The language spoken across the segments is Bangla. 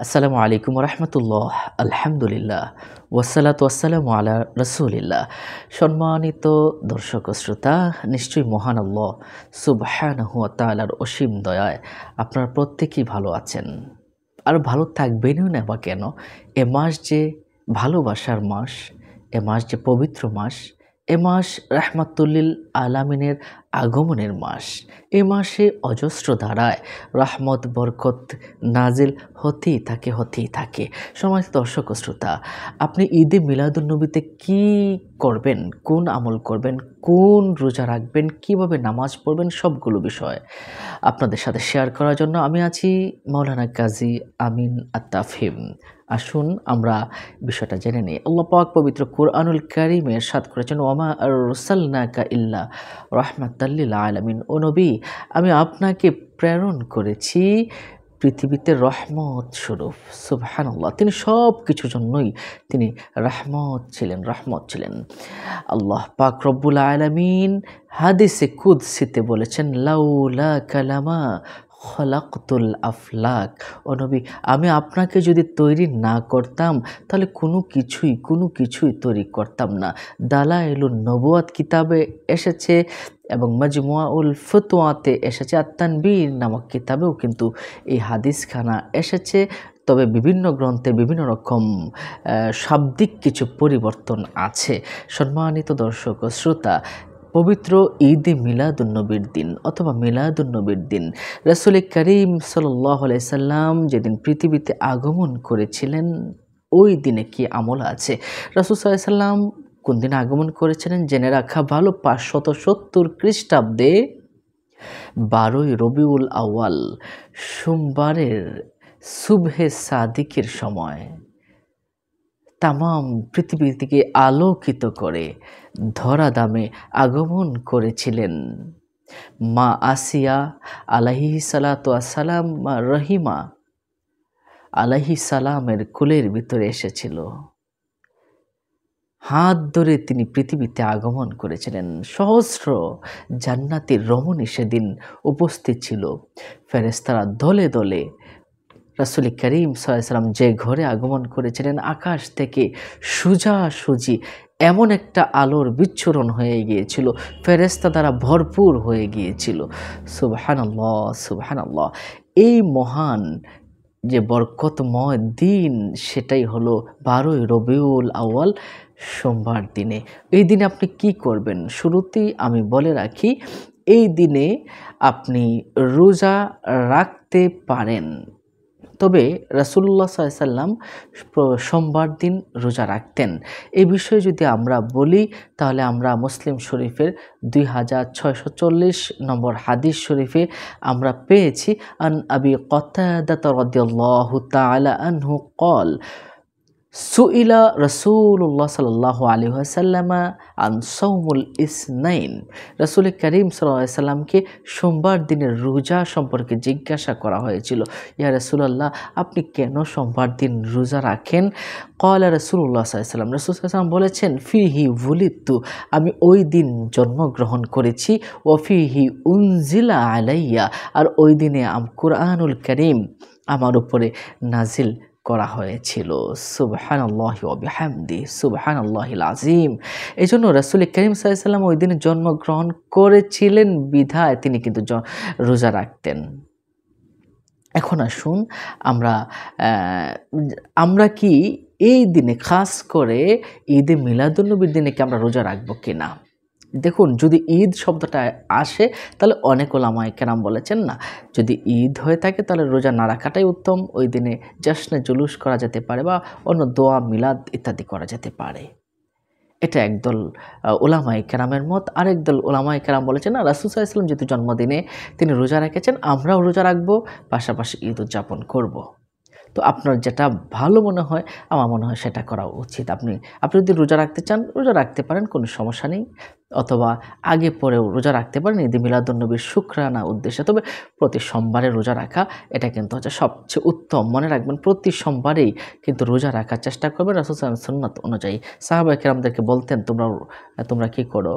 আসসালামু আলাইকুম রহমতুল্লাহ। আলহামদুলিল্লাহ ওয়াসসালাতু ওয়াসসালামু আলা রাসূলিল্লাহ। সম্মানিত দর্শক ও শ্রোতা, নিশ্চয়ই মহান আল্লাহ সুবহানাহু ওয়া তাআলার অসীম দয়ায় আপনারা প্রত্যেকেই ভালো আছেন, আর ভালো থাকবেনই না বা কেন। এ মাস যে ভালোবাসার মাস, এ মাস যে পবিত্র মাস, এ মাস রাহমাতুল্লিল আলামিনের আগমনের মাস। এ মাসে অজস্র ধারায় রহমত বরকত নাজিল হতেই থাকে। সম্মানিত দর্শক ও শ্রোতা, আপনি ঈদে মিলাদুন্নবীতে কি করবেন, কোন আমল করবেন, কোন রোজা রাখবেন, কিভাবে নামাজ পড়বেন, সবগুলো বিষয় আপনাদের সাথে শেয়ার করার জন্য আমি আছি, মাওলানা কাজী আমিন আত-তাফহিম। আসুন আমরা বিষয়টা জেনে নিই। আল্লাহ পাক পবিত্র কুরআনুল কারীমে ইরশাদ করেছেন, ওয়ামা আরসালনাকা ইল্লা রাহমাতাল লিল আলামিন। ও নবী, আমি আপনাকে প্রেরণ করেছি পৃথিবীতে রহমত স্বরূপ। সুবহানাল্লাহ, তিনি সব কিছুর জন্যই তিনি রহমত ছিলেন। আল্লাহ পাক রব্বুল আলামিন হাদিসে কুদসিতে বলেছেন, লাউলা কালামা খলাকতুল আফলাক। ও নবী, আমি আপনাকে যদি তৈরি না করতাম তাহলে কোনো কিছুই তৈরি করতাম না। দালাইলুন নবুয়াত কিতাবে এসেছে এবং মাজমুআউল ফতোয়াতে এসেছে, আত-তানবীর নামক কিতাবেও কিন্তু এই হাদিসখানা এসেছে। তবে বিভিন্ন গ্রন্থে বিভিন্ন রকম শাব্দিক কিছু পরিবর্তন আছে। সম্মানিত দর্শক ও শ্রোতা, পবিত্র ঈদে মিলাদুন্নবীর দিন অথবা মিলাদুন্নবীর দিন রাসূল করিম সাল্লাল্লাহু আলাইহি সাল্লাম যেদিন পৃথিবীতে আগমন করেছিলেন, ওই দিনে কি আমল আছে। রাসূল সাল্লাল্লাহু আলাইহি সাল্লাম কোন দিনে আগমন করেছিলেন জেনে রাখা ভালো। 570 খ্রিস্টাব্দে 12ই রবিউল আউয়াল সোমবারের সুবহে সাদিকের সময় তামাম পৃথিবীকে আলোকিত করে ধরাধামে আগমন করেছিলেন মা আসিয়া আলাইহিস সালাতু ওয়াস সালাম, মা রহিমা আলাইহিস সালামের কোলের ভিতরে এসেছিল। হাত ধরে তিনি পৃথিবীতে আগমন করেছিলেন। সহস্র জান্নাতি রমণী সেদিন উপস্থিত ছিল। ফেরেশতারা দলে দলে রাসূল করিম সাল্লাল্লাহু আলাইহি সাল্লাম যে ঘরে আগমন করেছিলেন, আকাশ থেকে সোজাসুজি এমন একটা আলোর বিচ্ছুরণ হয়ে গিয়েছিল, ফেরেশতা দ্বারা ভরপুর হয়ে গিয়েছিল। সুবহানাল্লাহ সুবহানাল্লাহ। এই মহান যে বরকতময় দিন, সেটাই হলো 12ই রবিউল আউয়াল সোমবার দিনে। এই দিনে আপনি কি করবেন শুরুতেই আমি বলে রাখি, এই দিনে আপনি রোজা রাখতে পারেন। তবে রাসূলুল্লাহ সাল্লাল্লাহু আলাইহি সাল্লাম সোমবার দিন রোজা রাখতেন। এই বিষয়ে যদি আমরা বলি তাহলে আমরা মুসলিম শরীফের 2640 নম্বর হাদিস শরীফে আমরা পেয়েছি, আন আবি কতাদাহ রাদিয়াল্লাহু তাআলা আনহু قال সুইলা রাসূলুল্লাহ সাল্লাল্লাহু আলাইহি ওয়াসাল্লাম আন সাওমুল ইসনাইন। রাসূল করিম সাল্লাল্লাহু আলাইহি সাল্লামকে সোমবার দিনের রোজা সম্পর্কে জিজ্ঞাসা করা হয়েছিল, ইয়া রাসূলুল্লাহ, আপনি কেন সোমবার দিন রোজা রাখেন? ক্বালা রাসূলুল্লাহ সাল্লাল্লাহু আলাইহি ওয়াসাল্লাম, রাসূল সাল্লাল্লাহু আলাইহি ওয়াসাল্লাম বলেছেন, ফিহি ওয়ালিদতু, আমি ওই দিন জন্মগ্রহণ করেছি, ওয়া ফিহি উনজিলা আলাইয়া, আর ওই দিনে কুরআনুল কারীম আমার উপরে নাজিল করা হয়েছিল। সুবহানাল্লাহি ওয়া বিহামদিহি সুবহানাল্লাহিল আযীম। এজন্য রাসূল করিম সাল্লাল্লাহু আলাইহি ওয়াসাল্লাম ওই দিনে জন্মগ্রহণ করেছিলেন বিধায় তিনি কিন্তু রোজা রাখতেন। এখন আসুন আমরা কি এই দিনে, খাস করে ঈদে মিলাদুন্নবীর দিনে কি আমরা রোজা রাখবো কিনা? দেখুন, যদি ঈদ শব্দটা আসে তাহলে অনেক ওলামায়ে কেরাম বলেছেন, না, যদি ঈদ হয়ে থাকে তাহলে রোজা না রাখাটাই উত্তম। ওই দিনে জশ্নে জুলুস করা যেতে পারে বা অন্য দোয়া মিলাদ ইত্যাদি করা যেতে পারে। এটা একদল ওলামায়ে কেরামের মত। আরেক দল ওলামায়ে কেরাম বলেছেন, না, রাসূল সাল্লাল্লাহু আলাইহি ওয়াসাল্লাম যেহেতু জন্মদিনে তিনি রোজা রেখেছেন, আমরাও রোজা রাখবো, পাশাপাশি ঈদ উদযাপন করব। তো আপনার যেটা ভালো মনে হয়, আমার মনে হয় সেটা করা উচিত। আপনি যদি রোজা রাখতে চান রোজা রাখতে পারেন, কোনো সমস্যা নেই। অথবা আগে পরেও রোজা রাখতে পারেন ঈদে মিলাদুন্নবীর শুকরানা উদ্দেশ্যে। তবে প্রতি সোমবারে রোজা রাখা এটা কিন্তু হচ্ছে সবচেয়ে উত্তম। মনে রাখবেন প্রতি সোমবারেই কিন্তু রোজা রাখার চেষ্টা করবেন। রাসূল সাল্লাল্লাহু আলাইহি ওয়াসাল্লাম সুন্নাত অনুযায়ী সাহাবায়ে কেরামদেরকে বলতেন তোমরা কি করো?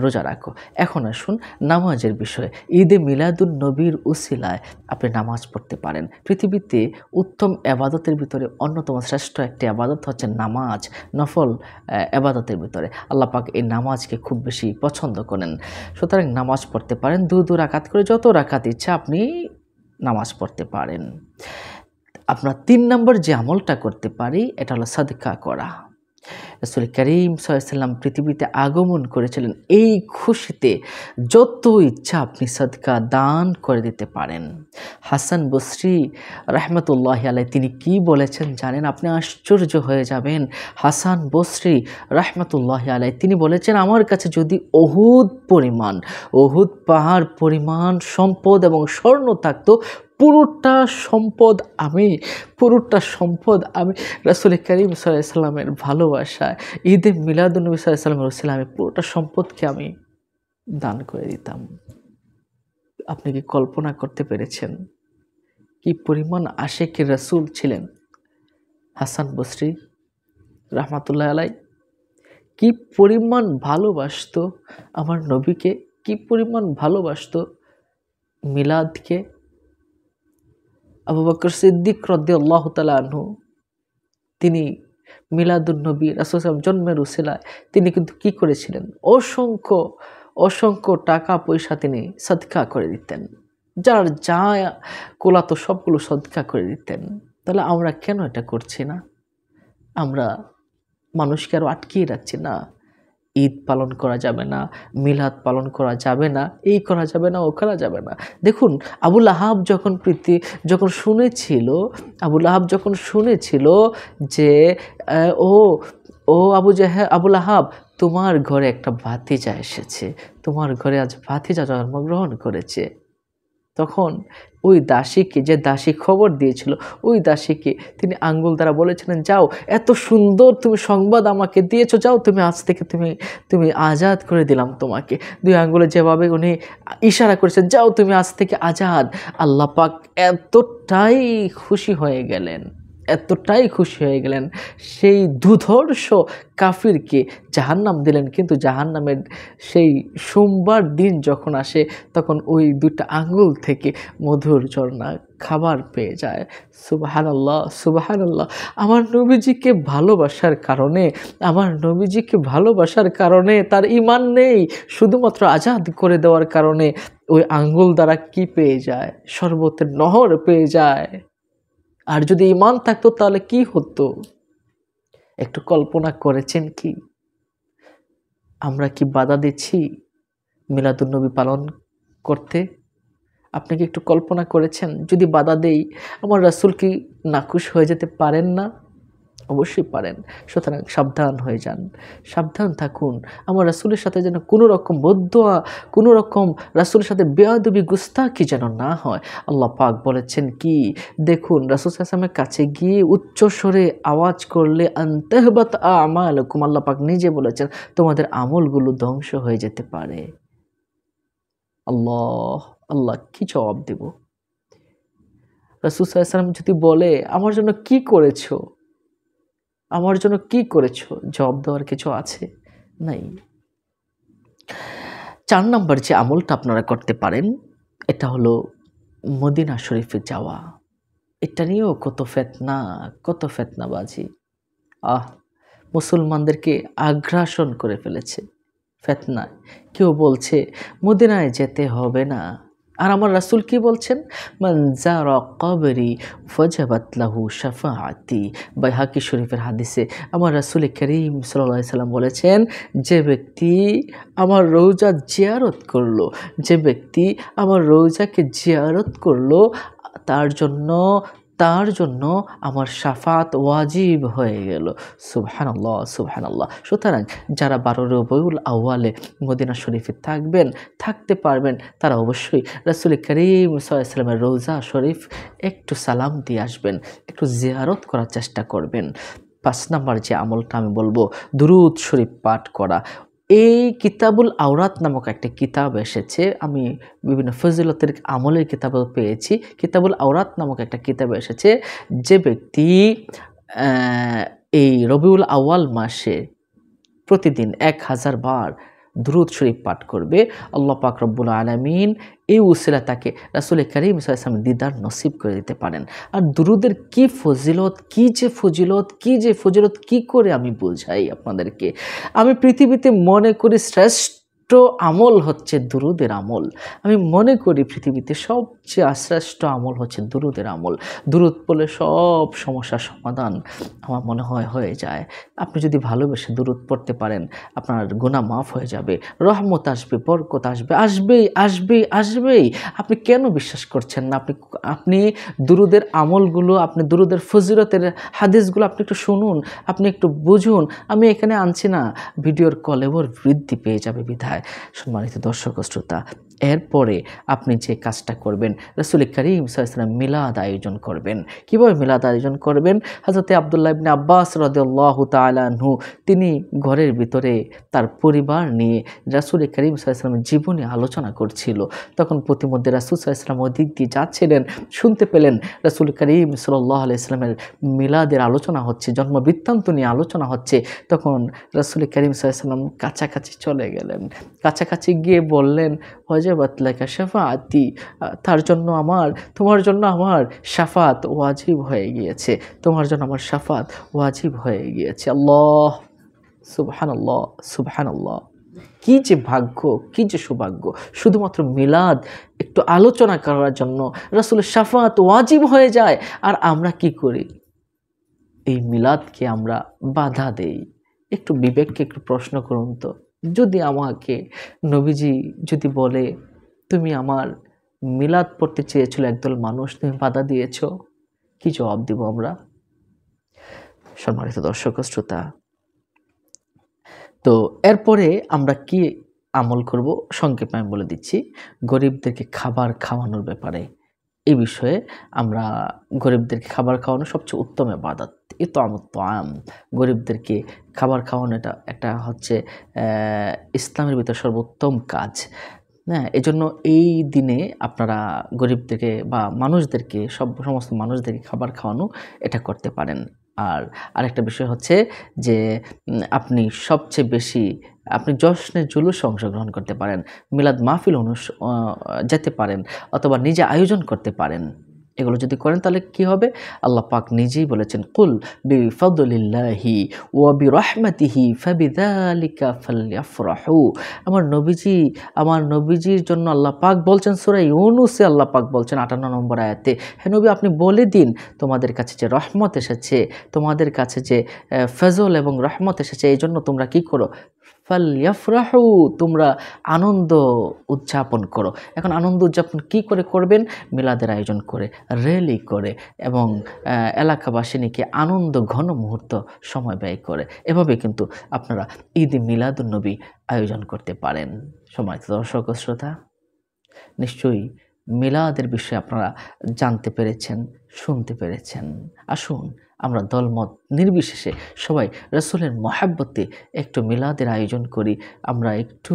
রোজা রাখো। এখন আসুন নামাজের বিষয়ে। ঈদে মিলাদুন্নবীর উসিলায় আপনি নামাজ পড়তে পারেন। পৃথিবীতে উত্তম এবাদতের ভিতরে অন্যতম শ্রেষ্ঠ একটি এবাদত হচ্ছে নামাজ, নফল এবাদতের ভিতরে। আল্লাহ পাক এই নামাজকে খুব বেশি পছন্দ করেন। সুতরাং নামাজ পড়তে পারেন, দু রাকাত করে যত রাকাত ইচ্ছা আপনি নামাজ পড়তে পারেন। আমরা ৩ নম্বর যে আমলটা করতে পারি এটা হলো সাদকা করা। রাসূল করিম সাল্লাল্লাহু আলাইহি ওয়াসাল্লাম পৃথিবীতে আগমন করেছিলেন এই খুশিতে যত ইচ্ছা আপনি সাদকা দান করে দিতে পারেন। হাসান বসরি রাহমাতুল্লাহি আলাইহি তিনি কি বলেছেন জানেন? আপনি আশ্চর্য হয়ে যাবেন। হাসান বসরি রাহমাতুল্লাহি আলাইহি তিনি বলেছেন, আমার কাছে যদি উহুদ পাহাড় পরিমাণ সম্পদ এবং স্বর্ণ থাকতো, পুরোটা সম্পদ আমি রাসূল করিম সাল্লাল্লাহু আলাইহি ওয়াসাল্লামের ভালোবাসায় ঈদে মিলাদুন্নবী সাল্লাল্লাহু আলাইহি ওয়াসাল্লামের উসিলায় আমি পুরোটা সম্পদকে আমি দান করে দিতাম। আপনি কি কল্পনা করতে পেরেছেন কি পরিমাণ আশিকে রাসূল ছিলেন হাসান বসরি রাহমাতুল্লাহি আলাইহি? কি পরিমাণ ভালোবাসতো আমার নবীকে, কি পরিমাণ ভালোবাসতো মিলাদকে। আবু বকর সিদ্দিক রাদিয়াল্লাহু তাআলা আনহু তিনি মিলাদুন্নবী রাসূল সাল্লাল্লাহু আলাইহি ওয়াসাল্লাম জন্মের উসিলায় তিনি কিন্তু কি করেছিলেন? অসংখ্য টাকা পয়সা তিনি সদকা করে দিতেন। যার যা কুলাতো সবগুলো সদকা করে দিতেন। তাহলে আমরা কেন এটা করছি না? আমরা মানুষকে আরো আটকিয়ে রাখছি না। ঈদ পালন করা যাবে না, মিলাদ পালন করা যাবে না, এই করা যাবে না, ও করা যাবে না। দেখুন আবু লাহাব যখন শুনেছিল যে ও আবু লাহাব তোমার ঘরে একটা ভাতিজা এসেছে, তোমার ঘরে আজ ভাতিজা জন্মগ্রহণ করেছে। তখন ওই দাসীকে, যে দাসী খবর দিয়েছিল, ওই দাসীকে তিনি আঙ্গুল দ্বারা বলেছিলেন, যাও, এত সুন্দর তুমি সংবাদ আমাকে দিয়েছো, যাও তুমি আজ থেকে তুমি আজাদ করে দিলাম তোমাকে। 2 আঙ্গুলে যেভাবে উনি ইশারা করেছেন, যাও তুমি আজ থেকে আজাদ। আল্লাহ পাক এতটাই খুশি হয়ে গেলেন সেই দুধর্ষ কাফিরকে জাহান্নাম দিলেন। কিন্তু জাহান্নামের সেই সোমবার দিন যখন আসে তখন ওই 2টা আঙ্গুল থেকে মধুর ঝর্ণা খাবার পেয়ে যায়। সুবহানাল্লাহ, সুবহানাল্লাহ। আমার নবীজিকে ভালোবাসার কারণে তার ঈমান নেই, শুধুমাত্র আজাদ করে দেওয়ার কারণে ওই আঙ্গুল দ্বারা কি পেয়ে যায়? শরবতের নহর পেয়ে যায়। আর যদি ঈমান থাকতো তাহলে কি হতো? একটু কল্পনা করেছেন কি? আমরা কি বাধা দিচ্ছি মিলাদুন্নবী পালন করতে? আপনি কি একটু কল্পনা করেছেন যদি বাধা দেই আমার রাসূল কি নাখুশ হয়ে যেতে পারেন না? অবশ্যই পারেন। সুতরাং সাবধান হয়ে যান, সাবধান থাকুন। আমার রাসূলের সাথে যেন কোনো রকম বদদোয়া, কোনো রকম রাসূলের সাথে বেয়াদবি গুস্তাখি যেন না হয়। আল্লাহ পাক বলেছেন কি? দেখুন রাসূল সাল্লাল্লাহু আলাইহি ওয়াসাল্লামের কাছে গিয়ে উচ্চ স্বরে আওয়াজ করলে আনতাহবাত আমালুকুম, আল্লাহ পাক নিজে বলেছেন তোমাদের আমলগুলো ধ্বংস হয়ে যেতে পারে। আল্লাহ কি জবাব দেব? রাসূল সাল্লাল্লাহু আলাইহি ওয়াসাল্লাম যদি বলে আমার জন্য কি করেছো? জবাব দেওয়ার কিছু আছে? নাই। 4 নাম্বার যে আমলটা আপনারা করতে পারেন এটা হলো মদিনা শরীফে যাওয়া। এটা নিয়েও কত ফেতনাবাজি। মুসলমানদেরকে আগ্রাসন করে ফেলেছে ফেতনায়। কেউ বলছে মদিনায় যেতে হবে না। আর আমার রাসূল কি বলছেন? মান যারা কবরি ফাজাবাত লাহু শাফাআতি। বাইহাকি শরীফের হাদিসে আমার রাসূল করিম সাল্লাল্লাহু আলাইহি সাল্লাম বলেছেন, যে ব্যক্তি আমার রওজাকে জিয়ারত করলো তার জন্য আমার শাফাত ওয়াজিব হয়ে গেল। সুবহানাল্লাহ, সুবহানাল্লাহ। সুতরাং যারা 12 রবিউল আউয়ালে মদিনা শরীফে থাকতে পারবেন তারা অবশ্যই রাসূল করিম সাল্লাল্লাহু আলাইহি ওয়াসাল্লামের রওজা শরীফ একটু সালাম দিয়ে আসবেন, একটু জিয়ারত করার চেষ্টা করবেন। 5 নাম্বার যে আমলটা আমি বলবো দুরূদ শরীফ পাঠ করা। এই কিতাবুল আওরাত নামক একটা কিতাব এসেছে, আমি বিভিন্ন ফজিলতের আমলের কিতাবও পেয়েছি। কিতাবুল আওরাত নামক একটা কিতাব এসেছে, যে ব্যক্তি এই রবিউল আউয়াল মাসে প্রতিদিন 1000 বার দুরূদ শরীফ পাঠ করবে, আল্লাহ পাক রব্বুল আলামিন এই উসিলা তাকে রাসূল করিম সাল্লাল্লাহু আলাইহি ওয়াসাল্লাম দিদার নসিব করে দিতে পারেন। আর দুরূদের কি ফজিলত, কি করে আমি বোঝাই আপনাদেরকে। আমি পৃথিবীতে মনে করি শ্রেষ্ঠ আমল হচ্ছে দুরূদের আমল। আমি মনে করি পৃথিবীতে সবচেয়ে শ্রেষ্ঠ আমল হচ্ছে দুরূদের আমল। দুরূদ পড়লে সব সমস্যার সমাধান আমার মনে হয় হয়ে যায়। আপনি যদি ভালোবেসে দুরূদ পড়তে পারেন, আপনার গুনাহ মাফ হয়ে যাবে, রহমত আসবে, বরকত আসবে, আসবেই। আপনি কেন বিশ্বাস করছেন না? আপনি দুরূদের আমলগুলো, আপনি দুরূদের ফজিলতের হাদিসগুলো আপনি একটু শুনুন, আপনি একটু বুঝুন। আমি এখানে আনছি না, ভিডিওর কলে ওর বৃদ্ধি পেয়ে যাবে বিধায়। সম্মানিত দর্শক ও শ্রোতা, এরপরে আপনি যে কাজটা করবেন, রাসূল করিম সাল্লাল্লাহু আলাইহি ওয়াসাল্লাম মিলাদ আয়োজন করবেন। কিভাবে মিলাদ আয়োজন করবেন? হযরত আব্দুল্লাহ ইবনে আব্বাস রাদিয়াল্লাহু তাআলা আনহু তিনি ঘরের ভিতরে তার পরিবার নিয়ে রাসূল করিম সাল্লাল্লাহু আলাইহি ওয়াসাল্লামের জীবনী আলোচনা করছিল। তখন প্রতিমধ্যে রাসূল সাল্লাল্লাহু আলাইহি ওয়াসাল্লাম ওই দিক দিয়ে যাচ্ছিলেন, শুনতে পেলেন রাসূল করিম সাল্লাল্লাহু আলাইহি ওয়াসাল্লামের মিলাদের আলোচনা হচ্ছে, জন্ম বৃত্তান্ত নিয়ে আলোচনা হচ্ছে। তখন রাসূল করিম সাল্লাল্লাহু আলাইহি ওয়াসাল্লাম কাছাকাছি চলে গেলেন। কাছাকাছি গিয়ে বললেন, ওয়াজাবাত লাকা শাফাআতি, তোমার জন্য আমার শাফাত ওয়াজিব হয়ে গিয়েছে, তোমার জন্য আমার শাফাত ওয়াজিব হয়ে গিয়েছে। আল্লাহ, সুবহানাল্লাহ, সুবহানাল্লাহ। কি যে ভাগ্য, কি যে সৌভাগ্য! শুধুমাত্র মিলাদ একটু আলোচনা করার জন্য রাসূলের শাফাত ওয়াজিব হয়ে যায়, আর আমরা কি করি? এই মিলাদকে আমরা বাধা দেই। একটু বিবেককে একটু প্রশ্ন করুন তো, যদি আমাকে নবীজি যদি বলে, তুমি আমার মিলাদ পড়তে চেয়েছিল একদল মানুষ, তুমি বাধা দিয়েছ, কি জবাব দিব আমরা? সম্মানিত দর্শক ও শ্রোতা, তো এরপরে আমরা কি আমল করব সংক্ষেপে আমি বলে দিচ্ছি। গরিবদেরকে খাবার খাওয়ানোর ব্যাপারে, এই বিষয়ে আমরা গরিবদেরকে খাবার খাওয়ানো সবচেয়ে উত্তম ইবাদত। ইতআমুত তাআম, গরিবদেরকে খাবার খাওয়ানো এটা একটা হচ্ছে ইসলামের ভিতর সর্বোত্তম কাজ। হ্যাঁ, এজন্য এই দিনে আপনারা গরিবদেরকে বা মানুষদেরকে সমস্ত মানুষদেরকে খাবার খাওয়ানো এটা করতে পারেন। আর আরেকটা বিষয় হচ্ছে যে আপনি সবচেয়ে বেশি আপনি জশ্নে জুলুসে অংশগ্রহণ করতে পারেন, মিলাদ মাহফিল যেতে পারেন, অথবা নিজে আয়োজন করতে পারেন। এগুলো যদি করেন তাহলে কি হবে? আল্লাহ পাক নিজেই বলেছেন, কুল বিফাদলিল্লাহি ওয়া বিরহমাতিহি ফাবিযালিকা ফালইফরাহু। আমার নবীজির জন্য আল্লাহ পাক বলছেন সূরা ইউনূসে, আল্লাহ পাক বলছেন 58 নম্বর আয়াতে, হে নবী আপনি বলে দিন তোমাদের কাছে যে রহমত এসেছে, তোমাদের কাছে যে ফজল এবং রহমত এসেছে, এই জন্য তোমরা কি করো? ফালইফরাহু, তোমরা আনন্দ উদযাপন করো। এখন আনন্দ উদযাপন কি করে করবেন? মিলাদের আয়োজন করে, র্যালি করে এবং এলাকাবাসী নিয়ে আনন্দ ঘন মুহূর্ত সময় ব্যয় করে। এভাবে কিন্তু আপনারা ঈদে মিলাদুন্নবী আয়োজন করতে পারেন। সম্মানিত দর্শক ও শ্রোতা, নিশ্চয়ই মিলাদের বিষয়ে আপনারা জানতে পেরেছেন, শুনতে পেরেছেন। আসুন আমরা দলমত নির্বিশেষে সবাই রাসূলের মহাব্বতে একটু মিলাদের আয়োজন করি। আমরা একটু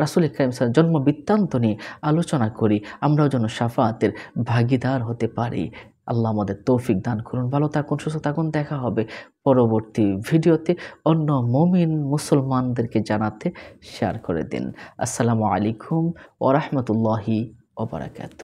রাসূল কারীম সাল্লাল্লাহু আলাইহি ওয়াসাল্লাম জন্ম বৃত্তান্ত নিয়ে আলোচনা করি, আমরাও যেন শাফাআতের ভাগীদার হতে পারি। আল্লাহ আমাদের তৌফিক দান করুন। ভালো থাকুন, সুস্থ থাকুন। দেখা হবে পরবর্তী ভিডিওতে। অন্য মুমিন মুসলমানদেরকে জানাতে শেয়ার করে দিন। আসসালামু আলাইকুম ওয়া রাহমাতুল্লাহি ওয়া বারাকাতুহু।